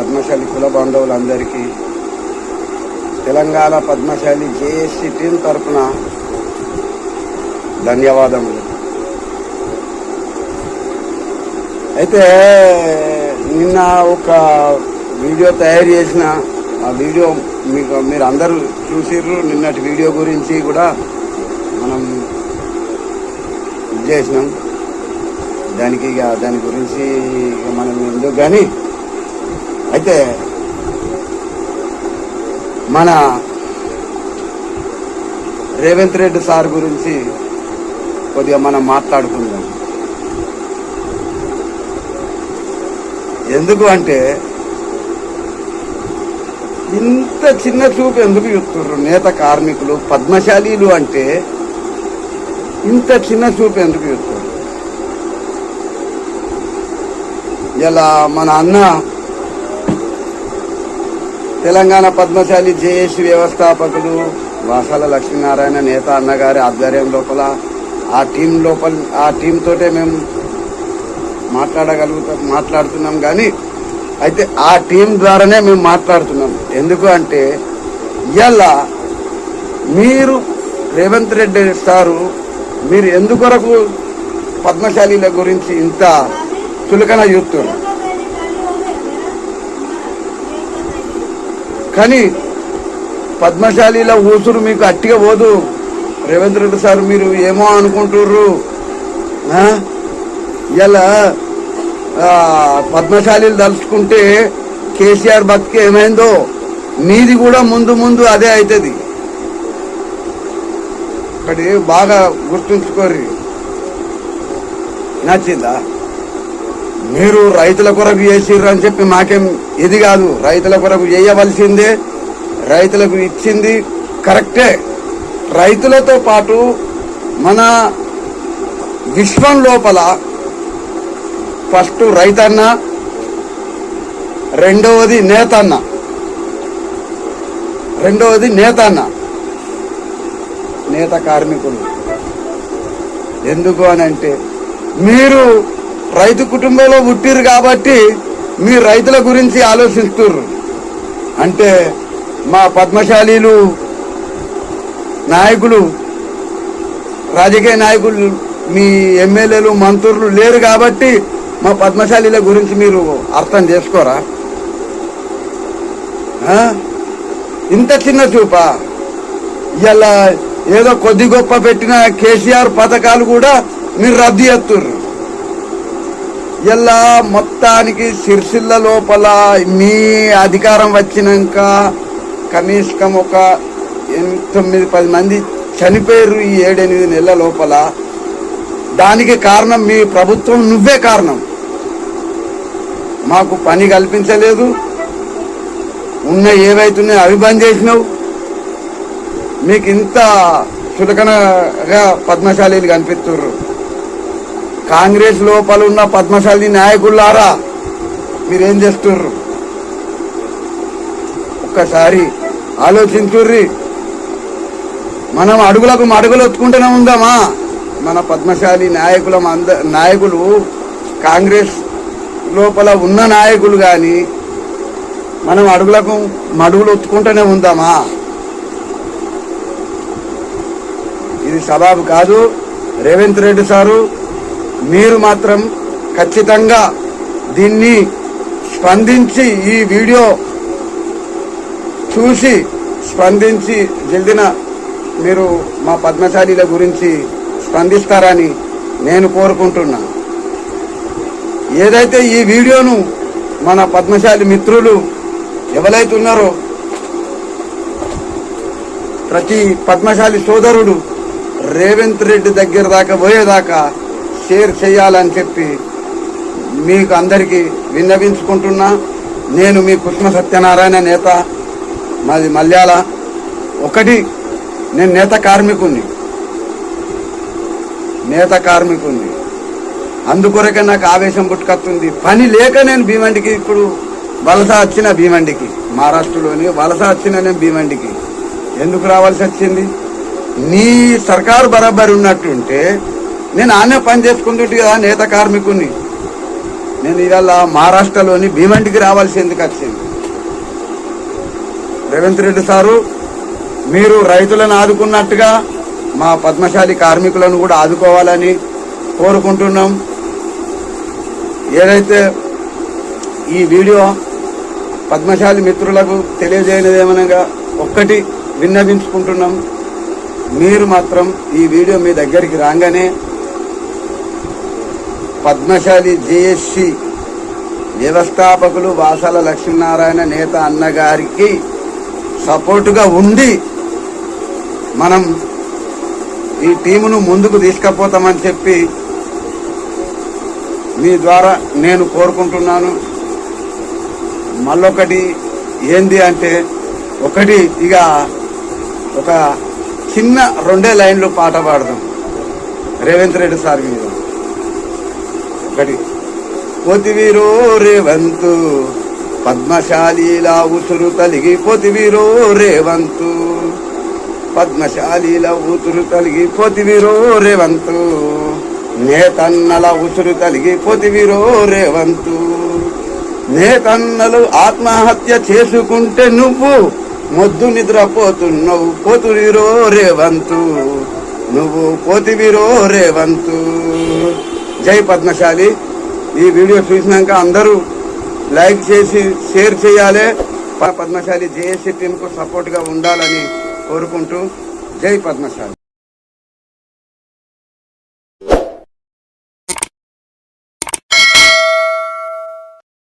పద్మశాలి కుల బాంధవులందరికీ Telangana Padmashali JAC team తరఫున ధన్యవాదములు. అయితే నిన్న ఒక వీడియో తయారు చేసిన ఆ వీడియో మీరు అందరూ చూసిర్రు. నిన్నటి వీడియో గురించి కూడా మనం చేసినాం. దాని గురించి మనం ఎందుకు కానీ, అయితే మన రేవంత్ రెడ్డి సార్ గురించి కొద్దిగా మనం మాట్లాడుకుందాం. ఎందుకు అంటే ఇంత చిన్న చూపు ఎందుకు చూస్తున్నారు నేత కార్మికులు పద్మశాలీలు అంటే ఇంత చిన్న చూపు ఎందుకు చూస్తున్నారు? ఇలా మన అన్న తెలంగాణ పద్మశాలి జేఏసీ వ్యవస్థాపకులు వాసాల లక్ష్మీనారాయణ నేత అన్నగారి ఆధ్వర్యం లోపల ఆ టీంతోటే మేము మాట్లాడుతున్నాం. కానీ అయితే ఆ టీం ద్వారానే మేము మాట్లాడుతున్నాం. ఎందుకు అంటే ఇవాళ మీరు రేవంత్ రెడ్డి సారు మీరు ఎందుకొరకు పద్మశాలీల గురించి ఇంత చులకన చూస్తున్నారు? కానీ పద్మశాలీల ఊసురు మీకు అట్టిగా పోదు. రేవంత్ రెడ్డి సార్ మీరు ఏమో అనుకుంటుర్రు. ఇలా పద్మశాలీలు తలుచుకుంటే కేసీఆర్ బతికి ఏమైందో మీది కూడా ముందు అదే అవుతుంది. ఒకటి బాగా గుర్తుంచుకోర్రి. నచ్చిందా? మీరు రైతుల కొరకు చేసిర్రు అని చెప్పి మాకేం ఇది కాదు. రైతుల కొరకు చేయవలసిందే, రైతులకు ఇచ్చింది కరెక్టే. రైతులతో పాటు మన విశ్వం లోపల ఫస్ట్ రైతన్న, రెండవది నేతన్న, నేత కార్మికులు. ఎందుకు అని అంటే మీరు రైతు కుటుంబంలో పుట్టిరు కాబట్టి మీరు రైతుల గురించి ఆలోచిస్తుర్రు. అంటే మా పద్మశాలీలు నాయకులు, రాజకీయ నాయకులు, మీ ఎమ్మెల్యేలు, మంత్రులు లేరు కాబట్టి మా పద్మశాలీల గురించి మీరు అర్థం చేసుకోరా? ఇంత చిన్న చూపా? ఇలా ఏదో కొద్ది గొప్ప పెట్టిన కేసీఆర్ పథకాలు కూడా మీరు రద్దు చేస్తుర్రు. ఇలా మొత్తానికి సిరిసిల్ల లోపల మీ అధికారం వచ్చినాక కనీసం ఒక 9-10 మంది చనిపోయారు ఈ 7-8 నెలల లోపల. దానికి కారణం మీ ప్రభుత్వం, నువ్వే కారణం. మాకు పని కల్పించలేదు, ఉన్న ఏవైతున్నాయో అవి బంద్ చేసినావు. మీకు ఇంత చులకనగా పద్మశాలీలు కనిపిస్తుర్రు. కాంగ్రెస్ లోపల ఉన్న పద్మశాలి నాయకులారా మీరేం చేస్తుర్రు? ఒక్కసారి ఆలోచించుర్రి. మనం అడుగులు ఎత్తుకుంటూనే ఉందామా? మన పద్మశాలి నాయకులు కాంగ్రెస్ లోపల ఉన్న నాయకులు కానీ మనం అడుగులు ఎత్తుకుంటూనే ఉందామా? ఇది సబాబు కాదు. రేవంత్ రెడ్డి సారు మీరు మాత్రం ఖచ్చితంగా దీన్ని స్పందించి, ఈ వీడియో చూసి స్పందించి జల్దిన మీరు మా పద్మశాలీల గురించి స్పందిస్తారని నేను కోరుకుంటున్నా. ఏదైతే ఈ వీడియోను మన పద్మశాలి మిత్రులు ఎవరైతే ఉన్నారో ప్రతి పద్మశాలి సోదరుడు రేవంత్ రెడ్డి దగ్గర దాకా పోయేదాకా షేర్ చేయాలని చెప్పి మీకు అందరికీ విన్నవించుకుంటున్నా. నేను మీ కృష్ణ సత్యనారాయణ నేత, మాది మల్యాల. నేను నేత కార్మికుణ్ణి. అందుకొరకే నాకు ఆవేశం పుట్టుకొస్తుంది. పని లేక నేను భీమండికి ఇప్పుడు వలస వచ్చిన, భీమండికి మహారాష్ట్రలోని వలస వచ్చిన నేను భీమండికి ఎందుకు రావాల్సి వచ్చింది? నీ సర్కారు బరాబరి ఉన్నట్టుంటే నేను ఆనే పని చేసుకుంటుంటే కదా నేత కార్మికుని. నేను ఇవాళ మహారాష్ట్రలోని భీమండికి రావాల్సి ఎందుకు వచ్చింది? రేవంత్ రెడ్డి సారు, మీరు రైతులను ఆదుకున్నట్టుగా మా పద్మశాలి కార్మికులను కూడా ఆదుకోవాలని కోరుకుంటున్నాం. ఏదైతే ఈ వీడియో పద్మశాలి మిత్రులకు తెలియజేయనిదేమనగా ఒక్కటి విన్నవించుకుంటున్నాం. మీరు మాత్రం ఈ వీడియో మీ దగ్గరికి రాగానే పద్మశాలి జేఏసీ వ్యవస్థాపకులు వాసాల లక్ష్మీనారాయణ నేత అన్నగారికి సపోర్టుగా ఉండి మనం ఈ టీమును ముందుకు తీసుకుపోతామని చెప్పి మీ ద్వారా నేను కోరుకుంటున్నాను. మళ్ళొకటి ఏంది అంటే, ఒకటి ఇక ఒక చిన్న 2 లైన్లు పాట పాడదాం రేవంత్ రెడ్డి సార్ మీద. ఒకటి, పోతివీరో రేవంతు పద్మశాలీలా ఉసురు తలిగి, పోతివీరో రేవంతు పద్మశాలీల ఊతురు తలిగి, పోతివీరో రేవంతు నేతన్నల ఉసురు తలిగి, పోతివీరో రేవంతు నేతన్నలు ఆత్మహత్య చేసుకుంటే నువ్వు మొద్దు నిద్రపోతున్నావు, పోతివీరో రేవంతు నువ్వు పోతివీరో రేవంతు. జై పద్మశాలి. ఈ వీడియో చూసినాక అందరూ లైక్ చేసి షేర్ చేయాలి. పద్మశాలి జేఏసీ టీంకు సపోర్ట్ గా ఉండాలని కోరుకుంటూ జై పద్మశాలి.